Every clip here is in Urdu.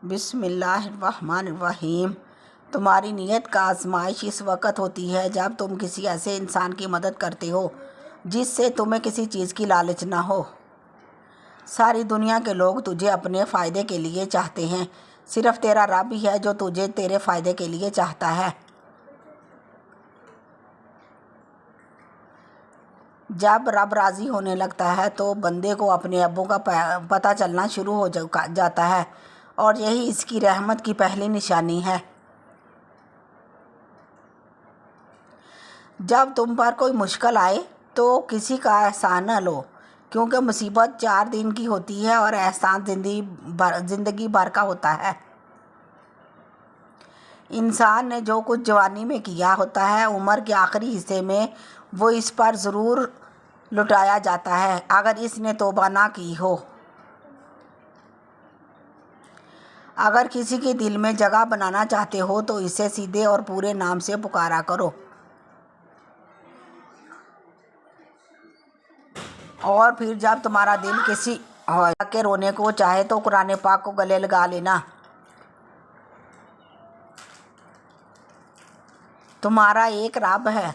بسم اللہ الرحمن الرحیم۔ تمہاری نیت کا آزمائش اس وقت ہوتی ہے جب تم کسی ایسے انسان کی مدد کرتے ہو جس سے تمہیں کسی چیز کی لالچ نہ ہو۔ ساری دنیا کے لوگ تجھے اپنے فائدے کے لیے چاہتے ہیں، صرف تیرا رب ہی ہے جو تجھے تیرے فائدے کے لیے چاہتا ہے۔ جب رب راضی ہونے لگتا ہے تو بندے کو اپنے ابوں کا پتہ چلنا شروع ہو جاتا ہے، اور یہی اس کی رحمت کی پہلی نشانی ہے۔ جب تم پر کوئی مشکل آئے تو کسی کا احسان نہ لو، کیونکہ مصیبت 4 دن کی ہوتی ہے اور احسان زندگی بھر کا ہوتا ہے۔ انسان نے جو کچھ جوانی میں کیا ہوتا ہے، عمر کے آخری حصے میں وہ اس پر ضرور لٹایا جاتا ہے اگر اس نے توبہ نہ کی ہو۔ اگر کسی کے دل میں جگہ بنانا چاہتے ہو تو اسے سیدھے اور پورے نام سے پکارا کرو، اور پھر جب تمہارا دل کسی حوالے کے رونے کو چاہے تو قرآن پاک کو گلے لگا لینا۔ تمہارا ایک رب ہے،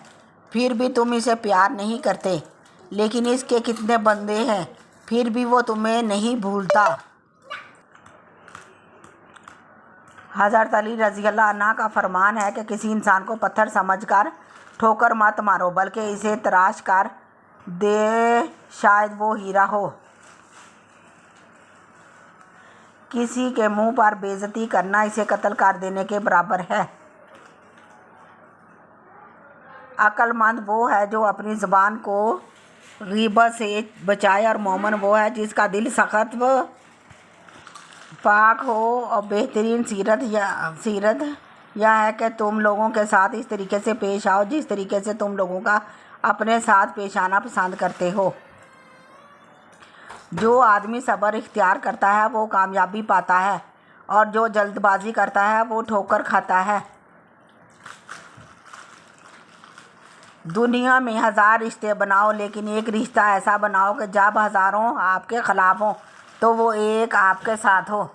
پھر بھی تم اسے پیار نہیں کرتے، لیکن اس کے کتنے بندے ہیں، پھر بھی وہ تمہیں نہیں بھولتا۔ حضرت علی رضی اللہ عنہ کا فرمان ہے کہ کسی انسان کو پتھر سمجھ کر ٹھوکر مت مارو، بلکہ اسے تراش کر دے، شاید وہ ہیرا ہو۔ کسی کے منہ پر بے عزتی کرنا اسے قتل کر دینے کے برابر ہے۔ عقل مند وہ ہے جو اپنی زبان کو غیبت سے بچائے، اور مومن وہ ہے جس کا دل سخت و پاک ہو۔ اور بہترین سیرت یہ ہے کہ تم لوگوں کے ساتھ اس طریقے سے پیش آؤ جس طریقے سے تم لوگوں کا اپنے ساتھ پیش آنا پسند کرتے ہو۔ جو آدمی صبر اختیار کرتا ہے وہ کامیابی پاتا ہے، اور جو جلد بازی کرتا ہے وہ ٹھوکر کھاتا ہے۔ دنیا میں 1000 رشتے بناؤ، لیکن ایک رشتہ ایسا بناؤ کہ جب ہزاروں آپ کے خلاف ہوں تو وہ ایک آپ کے ساتھ ہو۔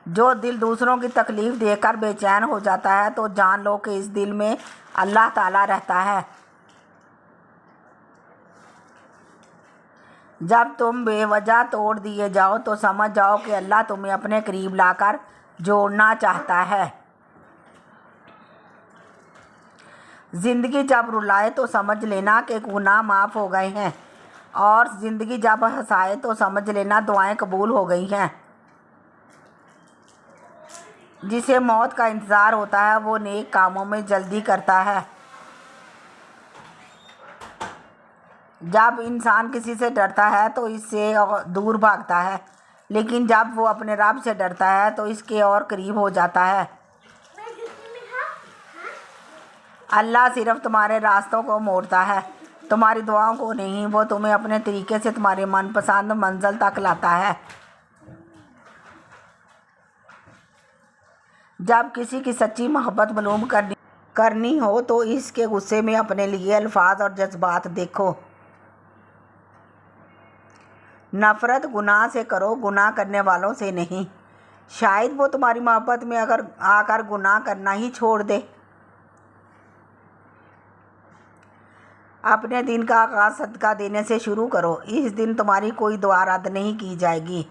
جو دل دوسروں کی تکلیف دیکھ کر بے چین ہو جاتا ہے تو جان لو کہ اس دل میں اللہ تعالیٰ رہتا ہے۔ جب تم بے وجہ توڑ دیے جاؤ تو سمجھ جاؤ کہ اللہ تمہیں اپنے قریب لا کر جوڑنا چاہتا ہے۔ زندگی جب رلائے تو سمجھ لینا کہ گناہ معاف ہو گئے ہیں، اور زندگی جب ہنسائے تو سمجھ لینا دعائیں قبول ہو گئی ہیں۔ جسے موت کا انتظار ہوتا ہے وہ نیک کاموں میں جلدی کرتا ہے۔ جب انسان کسی سے ڈرتا ہے تو اس سے دور بھاگتا ہے، لیکن جب وہ اپنے رب سے ڈرتا ہے تو اس کے اور قریب ہو جاتا ہے۔ اللہ صرف تمہارے راستوں کو موڑتا ہے، تمہاری دعاؤں کو نہیں۔ وہ تمہیں اپنے طریقے سے تمہاری من پسند منزل تک لاتا ہے۔ جب کسی کی سچی محبت معلوم کرنی ہو تو اس کے غصے میں اپنے لیے الفاظ اور جذبات دیکھو۔ نفرت گناہ سے کرو، گناہ کرنے والوں سے نہیں، شاید وہ تمہاری محبت میں آ کر گناہ کرنا ہی چھوڑ دے۔ اپنے دن کا آغاز صدقہ دینے سے شروع کرو، اس دن تمہاری کوئی دعا رد نہیں کی جائے گی۔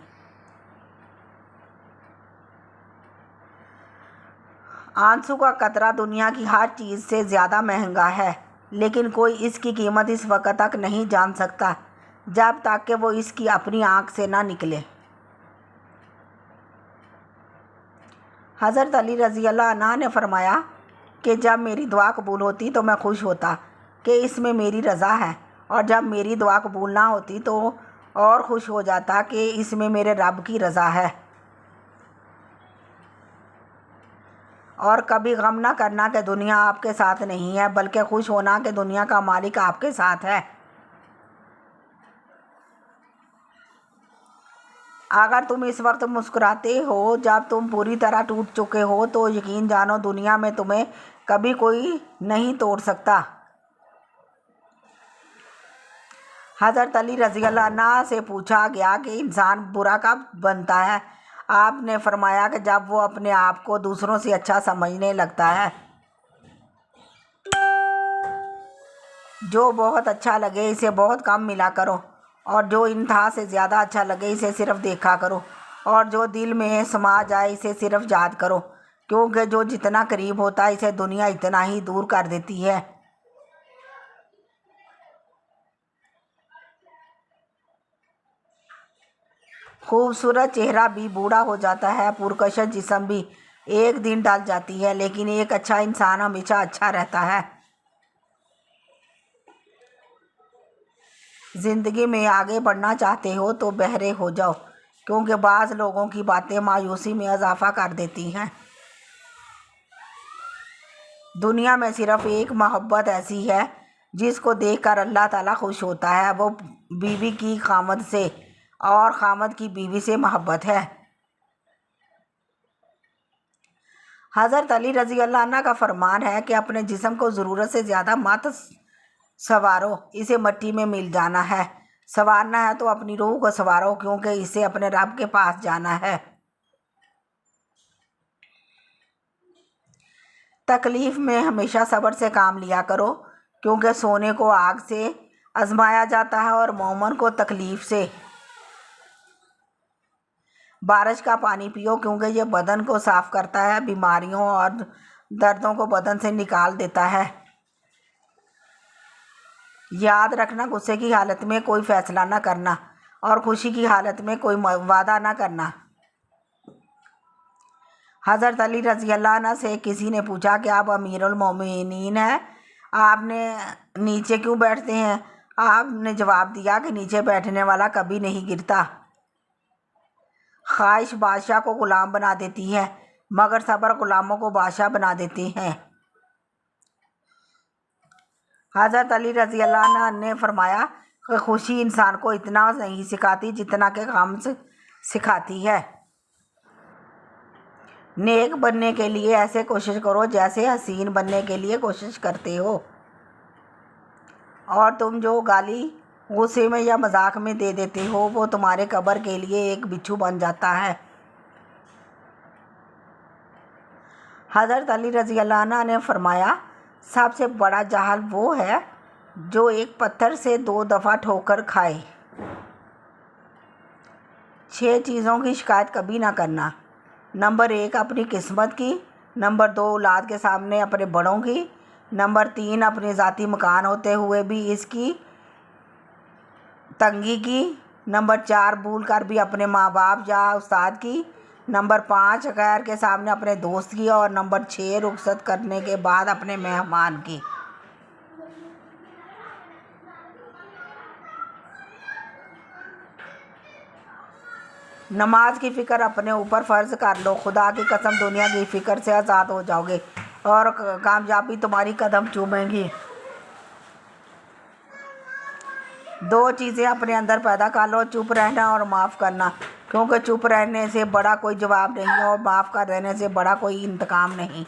آنسو کا قطرہ دنیا کی ہر چیز سے زیادہ مہنگا ہے، لیکن کوئی اس کی قیمت اس وقت تک نہیں جان سکتا جب تک کہ وہ اس کی اپنی آنکھ سے نہ نکلے۔ حضرت علی رضی اللہ عنہ نے فرمایا کہ جب میری دعا قبول ہوتی تو میں خوش ہوتا کہ اس میں میری رضا ہے، اور جب میری دعا قبول نہ ہوتی تو اور خوش ہو جاتا کہ اس میں میرے رب کی رضا ہے۔ اور کبھی غم نہ کرنا کہ دنیا آپ کے ساتھ نہیں ہے، بلکہ خوش ہونا کہ دنیا کا مالک آپ کے ساتھ ہے۔ اگر تم اس وقت مسکراتے ہو جب تم پوری طرح ٹوٹ چکے ہو تو یقین جانو دنیا میں تمہیں کبھی کوئی نہیں توڑ سکتا۔ حضرت علی رضی اللہ عنہ سے پوچھا گیا کہ انسان برا کب بنتا ہے؟ آپ نے فرمایا کہ جب وہ اپنے آپ کو دوسروں سے اچھا سمجھنے لگتا ہے۔ جو بہت اچھا لگے اسے بہت کم ملا کرو، اور جو انتہا سے زیادہ اچھا لگے اسے صرف دیکھا کرو، اور جو دل میں سما جائے اسے صرف یاد کرو، کیونکہ جو جتنا قریب ہوتا ہے اسے دنیا اتنا ہی دور کر دیتی ہے۔ خوبصورت چہرہ بھی بوڑھا ہو جاتا ہے، پرکشش جسم بھی ایک دن ڈل جاتی ہے، لیکن ایک اچھا انسان ہمیشہ اچھا رہتا ہے۔ زندگی میں آگے بڑھنا چاہتے ہو تو بہرے ہو جاؤ، کیونکہ بعض لوگوں کی باتیں مایوسی میں اضافہ کر دیتی ہیں۔ دنیا میں صرف ایک محبت ایسی ہے جس کو دیکھ کر اللہ تعالیٰ خوش ہوتا ہے، وہ بیوی کی خامد سے اور خامد کی بیوی سے محبت ہے۔ حضرت علی رضی اللہ عنہ کا فرمان ہے کہ اپنے جسم کو ضرورت سے زیادہ مت سنوارو، اسے مٹی میں مل جانا ہے۔ سنوارنا ہے تو اپنی روح کو سنوارو، کیونکہ اسے اپنے رب کے پاس جانا ہے۔ تکلیف میں ہمیشہ صبر سے کام لیا کرو، کیونکہ سونے کو آگ سے آزمایا جاتا ہے اور مومن کو تکلیف سے۔ بارش کا پانی پیو، کیونکہ یہ بدن کو صاف کرتا ہے، بیماریوں اور دردوں کو بدن سے نکال دیتا ہے۔ یاد رکھنا، غصے کی حالت میں کوئی فیصلہ نہ کرنا اور خوشی کی حالت میں کوئی وعدہ نہ کرنا۔ حضرت علی رضی اللہ عنہ سے کسی نے پوچھا کہ آپ امیر المومنین ہیں، آپ نے نیچے کیوں بیٹھتے ہیں؟ آپ نے جواب دیا کہ نیچے بیٹھنے والا کبھی نہیں گرتا۔ خواہش بادشاہ کو غلام بنا دیتی ہے، مگر صبر غلاموں کو بادشاہ بنا دیتے ہیں۔ حضرت علی رضی اللہ عنہ نے فرمایا کہ خوشی انسان کو اتنا نہیں سکھاتی جتنا کہ غم سکھاتی ہے۔ نیک بننے کے لیے ایسے کوشش کرو جیسے حسین بننے کے لیے کوشش کرتے ہو، اور تم جو گالی غصے میں یا مذاق میں دے دیتے ہو وہ تمہارے قبر کے لیے ایک بچھو بن جاتا ہے۔ حضرت علی رضی اللہ عنہ نے فرمایا سب سے بڑا جاہل وہ ہے جو ایک پتھر سے 2 دفعہ ٹھوکر کھائے۔ 6 چیزوں کی شکایت کبھی نہ کرنا۔ نمبر 1 اپنی قسمت کی، نمبر 2 اولاد کے سامنے اپنے بڑوں کی، نمبر 3 اپنے ذاتی مکان ہوتے ہوئے بھی اس کی تنگی کی، نمبر 4 بھول کر بھی اپنے ماں باپ یا استاد کی، نمبر 5 غیر کے سامنے اپنے دوست کی، اور نمبر 6 رخصت کرنے کے بعد اپنے مہمان کی۔ نماز کی فکر اپنے اوپر فرض کر لو، خدا کی قسم دنیا کی فکر سے آزاد ہو جاؤ گے اور کامیابی تمہاری قدم چومے گی۔ 2 چیزیں اپنے اندر پیدا کر لو، چپ رہنا اور معاف کرنا، کیونکہ چپ رہنے سے بڑا کوئی جواب نہیں اور معاف کر دینے سے بڑا کوئی انتقام نہیں۔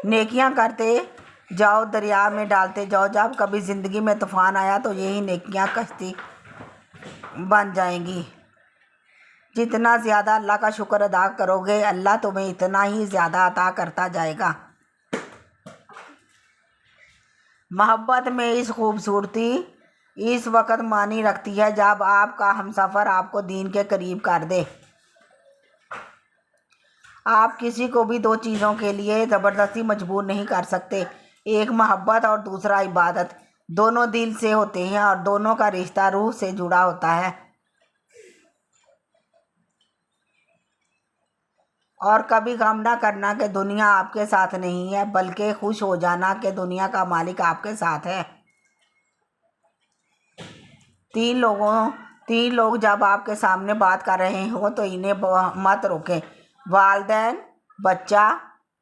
نیکیاں کرتے جاؤ، دریا میں ڈالتے جاؤ، جب کبھی زندگی میں طوفان آیا تو یہی نیکیاں کشتی بن جائیں گی۔ جتنا زیادہ اللہ کا شکر ادا کرو گے اللہ تمہیں اتنا ہی زیادہ عطا کرتا جائے گا۔ محبت میں اس خوبصورتی اس وقت معنی رکھتی ہے جب آپ کا ہمسفر آپ کو دین کے قریب کر دے۔ آپ کسی کو بھی 2 چیزوں کے لیے زبردستی مجبور نہیں کر سکتے، ایک محبت اور دوسرا عبادت۔ دونوں دل سے ہوتے ہیں اور دونوں کا رشتہ روح سے جڑا ہوتا ہے۔ اور کبھی غم نہ کرنا کہ دنیا آپ کے ساتھ نہیں ہے، بلکہ خوش ہو جانا کہ دنیا کا مالک آپ کے ساتھ ہے۔ 3 لوگ جب آپ کے سامنے بات کر رہے ہوں تو انہیں مت روکیں، والدین، بچہ،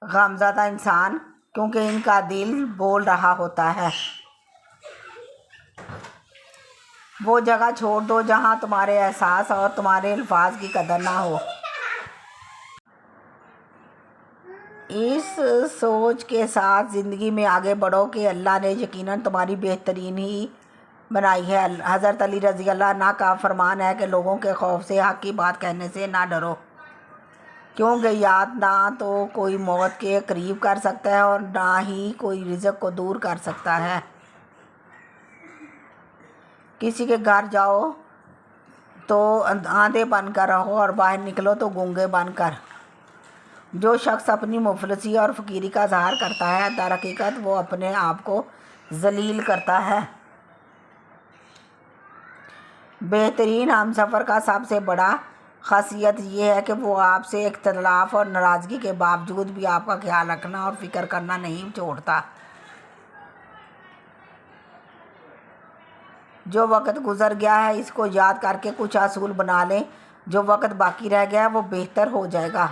غمزدہ انسان، کیونکہ ان کا دل بول رہا ہوتا ہے۔ وہ جگہ چھوڑ دو جہاں تمہارے احساس اور تمہارے الفاظ کی قدر نہ ہو۔ اس سوچ سوچ کے ساتھ زندگی میں آگے بڑھو کہ اللہ نے یقیناً تمہاری بہترین ہی بنائی ہے۔ حضرت علی رضی اللہ عنہ کا فرمان ہے کہ لوگوں کے خوف سے حق کی بات کہنے سے نہ ڈرو، کیونکہ یاد نہ تو کوئی موت کے قریب کر سکتا ہے اور نہ ہی کوئی رزق کو دور کر سکتا ہے۔ کسی کے گھر جاؤ تو آندھے بن کر رہو اور باہر نکلو تو گونگے بن کر۔ جو شخص اپنی مفلسی اور فقیری کا اظہار کرتا ہے در حقیقت وہ اپنے آپ کو ذلیل کرتا ہے۔ بہترین ہمسفر کا سب سے بڑا خاصیت یہ ہے کہ وہ آپ سے اختلاف اور ناراضگی کے باوجود بھی آپ کا خیال رکھنا اور فکر کرنا نہیں چھوڑتا۔ جو وقت گزر گیا ہے اس کو یاد کر کے کچھ اصول بنا لیں، جو وقت باقی رہ گیا ہے وہ بہتر ہو جائے گا۔